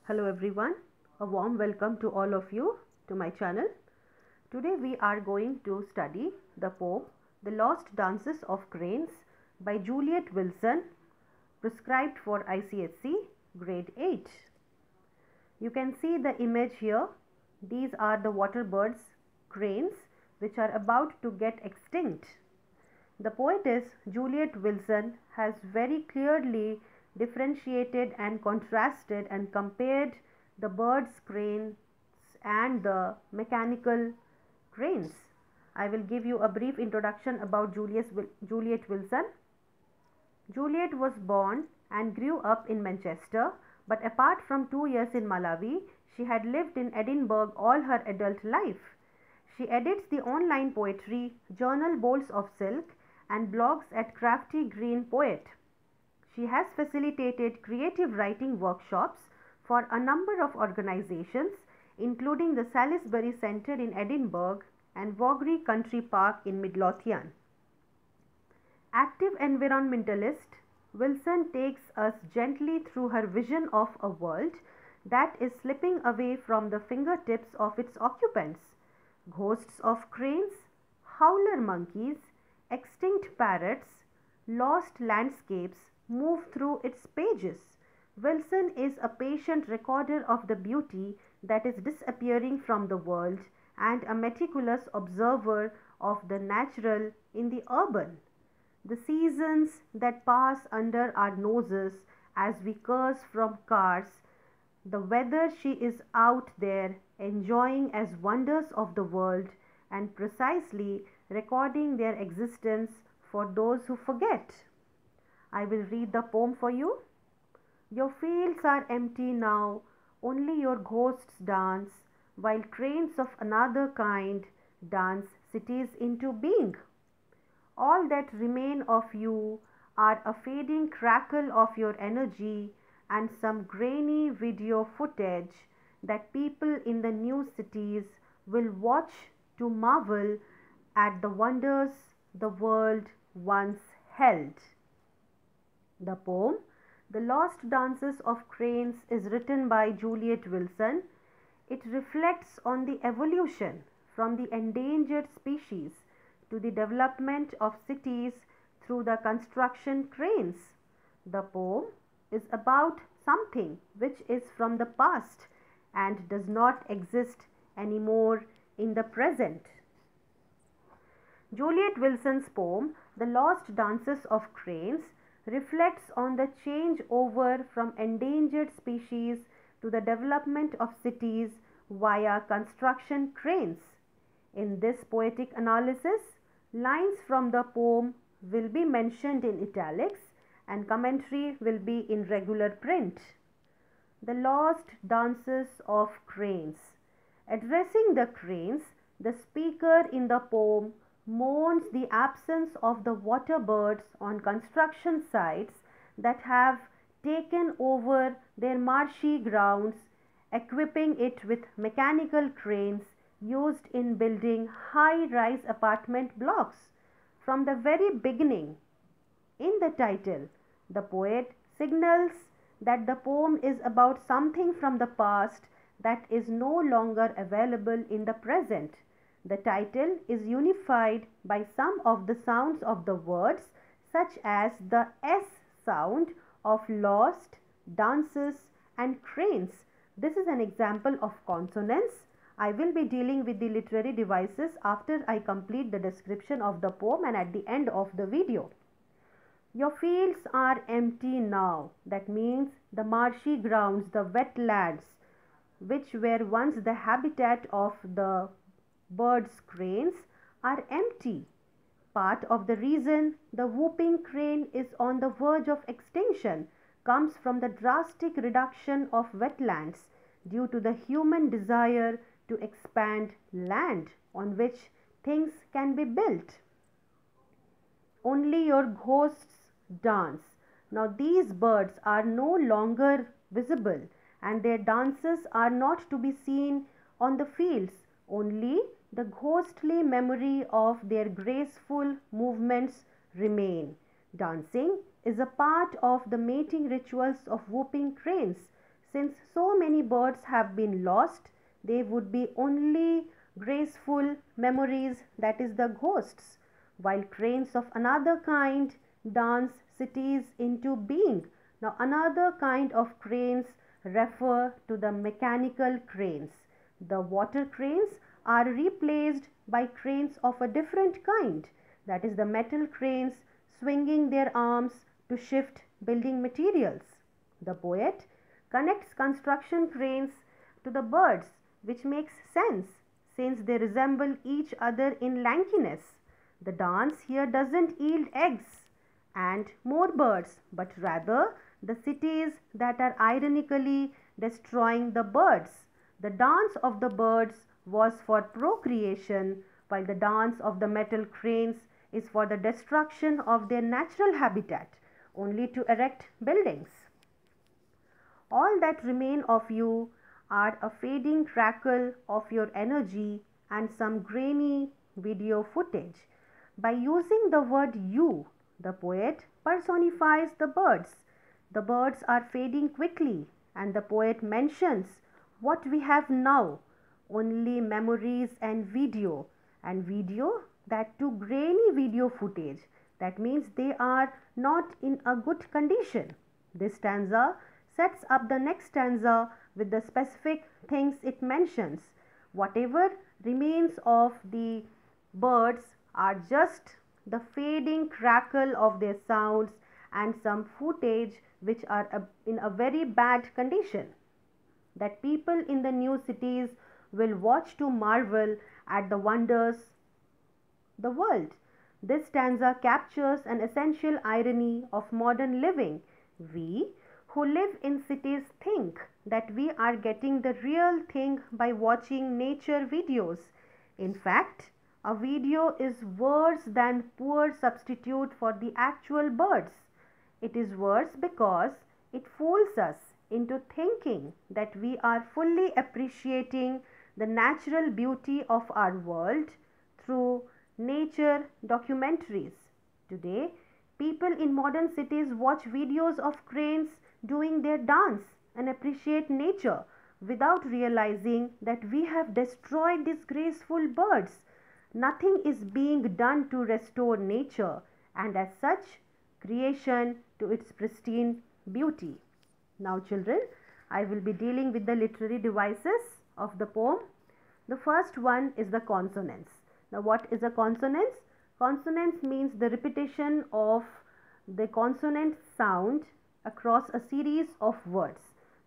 Hello everyone, a warm welcome to all of you to my channel. Today we are going to study the poem The Lost Dances of Cranes by Juliet Wilson, prescribed for ICSE grade 8. You can see the image here. These are the water birds, cranes, which are about to get extinct. The poetess Juliet Wilson has very clearly differentiated and contrasted and compared the birds' cranes and the mechanical cranes. I will give you a brief introduction about Juliet Wilson. Juliet was born and grew up in Manchester, but apart from 2 years in Malawi, she had lived in Edinburgh all her adult life. She edits the online poetry journal Bolts of Silk and blogs at Crafty Green Poet. She has facilitated creative writing workshops for a number of organizations, including the Salisbury Centre in Edinburgh and Vaughry Country Park in Midlothian. Active environmentalist, Wilson takes us gently through her vision of a world that is slipping away from the fingertips of its occupants. Ghosts of cranes, howler monkeys, extinct parrots, lost landscapes move through its pages. Wilson is a patient recorder of the beauty that is disappearing from the world and a meticulous observer of the natural in the urban. The seasons that pass under our noses as we curse from cars, the weather she is out there enjoying as wonders of the world and precisely recording their existence for those who forget. I will read the poem for you. Your fields are empty now, only your ghosts dance, while cranes of another kind dance cities into being. All that remain of you are a fading crackle of your energy and some grainy video footage that people in the new cities will watch to marvel at the wonders the world once held. The poem The Lost Dances of Cranes is written by Juliet Wilson. It reflects on the evolution from the endangered species to the development of cities through the construction cranes. The poem is about something which is from the past and does not exist anymore in the present. Juliet Wilson's poem, The Lost Dances of Cranes, reflects on the change over from endangered species to the development of cities via construction cranes. In this poetic analysis, lines from the poem will be mentioned in italics and commentary will be in regular print. The Lost Dances of Cranes. Addressing the cranes, the speaker in the poem mourns the absence of the water birds on construction sites that have taken over their marshy grounds, equipping it with mechanical cranes used in building high-rise apartment blocks. From the very beginning, in the title, the poet signals that the poem is about something from the past that is no longer available in the present. The title is unified by some of the sounds of the words, such as the S sound of lost, dances, and cranes. This is an example of consonance. I will be dealing with the literary devices after I complete the description of the poem and at the end of the video. Your fields are empty now. That means the marshy grounds, the wetlands, which were once the habitat of the birds' cranes, are empty. Part of the reason the whooping crane is on the verge of extinction comes from the drastic reduction of wetlands due to the human desire to expand land on which things can be built. Only your ghosts dance. Now these birds are no longer visible and their dances are not to be seen on the fields. Only the ghostly memory of their graceful movements remain. Dancing is a part of the mating rituals of whooping cranes. since so many birds have been lost, they would be only graceful memories, that is the ghosts, while cranes of another kind dance cities into being. Now another kind of cranes refer to the mechanical cranes. The water cranes are replaced by cranes of a different kind, that is the metal cranes swinging their arms to shift building materials. The poet connects construction cranes to the birds, which makes sense since they resemble each other in lankiness. The dance here doesn't yield eggs and more birds, but rather the cities that are ironically destroying the birds. The dance of the birds was for procreation, while the dance of the metal cranes is for the destruction of their natural habitat, only to erect buildings. All that remain of you are a fading crackle of your energy and some grainy video footage. By using the word you, the poet personifies the birds. The birds are fading quickly, and the poet mentions what we have now, only memories and video that too grainy video footage. That means they are not in a good condition. This stanza sets up the next stanza with the specific things it mentions. Whatever remains of the birds are just the fading crackle of their sounds and some footage which are in a very bad condition, that people in the new cities will watch to marvel at the wonders the world. This stanza captures an essential irony of modern living. We who live in cities think that we are getting the real thing by watching nature videos. In fact, a video is worse than poor substitute for the actual birds. It is worse because it fools us into thinking that we are fully appreciating the natural beauty of our world through nature documentaries. Today, people in modern cities watch videos of cranes doing their dance and appreciate nature without realizing that we have destroyed these graceful birds. Nothing is being done to restore nature and as such creation to its pristine beauty. Now children, I will be dealing with the literary devices of the poem. The first one is the consonants. Now what is a consonance? Consonance means the repetition of the consonant sound across a series of words.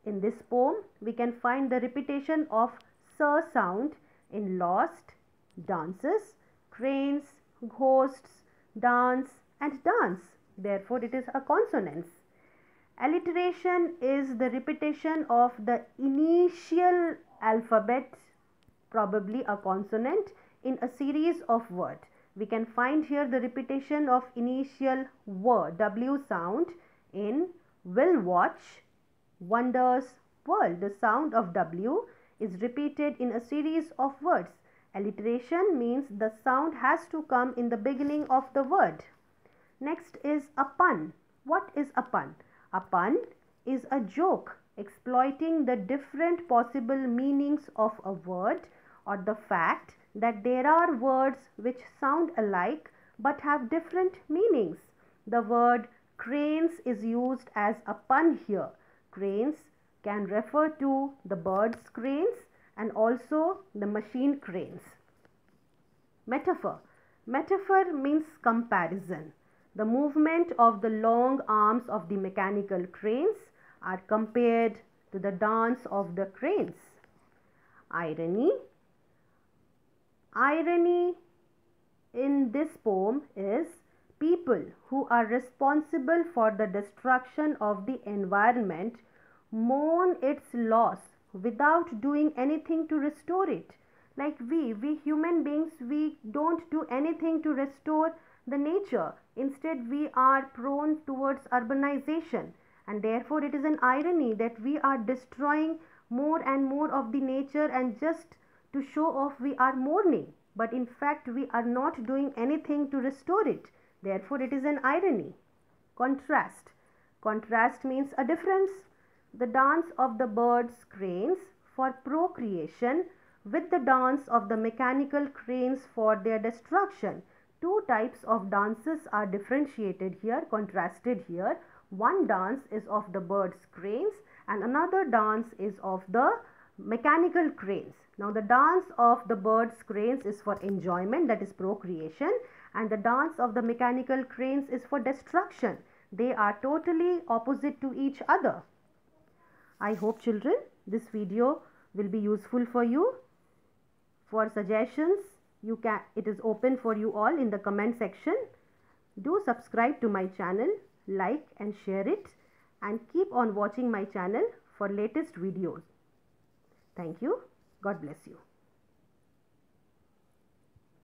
In this poem, we can find the repetition of s sound in lost, dances, cranes, ghosts, dance and dance. Therefore, it is a consonance. Alliteration is the repetition of the initial alphabet, probably a consonant, in a series of words. We can find here the repetition of initial W sound in will watch, wonders, world. The sound of W is repeated in a series of words. Alliteration means the sound has to come in the beginning of the word. Next is a pun. What is a pun? A pun is a joke exploiting the different possible meanings of a word or the fact that there are words which sound alike but have different meanings. The word cranes is used as a pun here. Cranes can refer to the birds' cranes and also the machine cranes. Metaphor. Metaphor means comparison. The movement of the long arms of the mechanical cranes are compared to the dance of the cranes. Irony. Irony in this poem is people who are responsible for the destruction of the environment mourn its loss without doing anything to restore it. Like we human beings, we don't do anything to restore the nature. Instead, we are prone towards urbanization, and therefore it is an irony that we are destroying more and more of the nature, and just to show off we are mourning, but in fact we are not doing anything to restore it. Therefore it is an irony. Contrast. Contrast means a difference. the dance of the birds cranes for procreation with the dance of the mechanical cranes for their destruction. Two types of dances are differentiated here, contrasted here. One dance is of the birds cranes and another dance is of the mechanical cranes. Now the dance of the birds cranes is for enjoyment, that is procreation, and the dance of the mechanical cranes is for destruction. They are totally opposite to each other. I hope children this video will be useful for you. For suggestions, it is open for you all in the comment section. Do subscribe to my channel, like and share it, and keep on watching my channel for latest videos. Thank you. God bless you.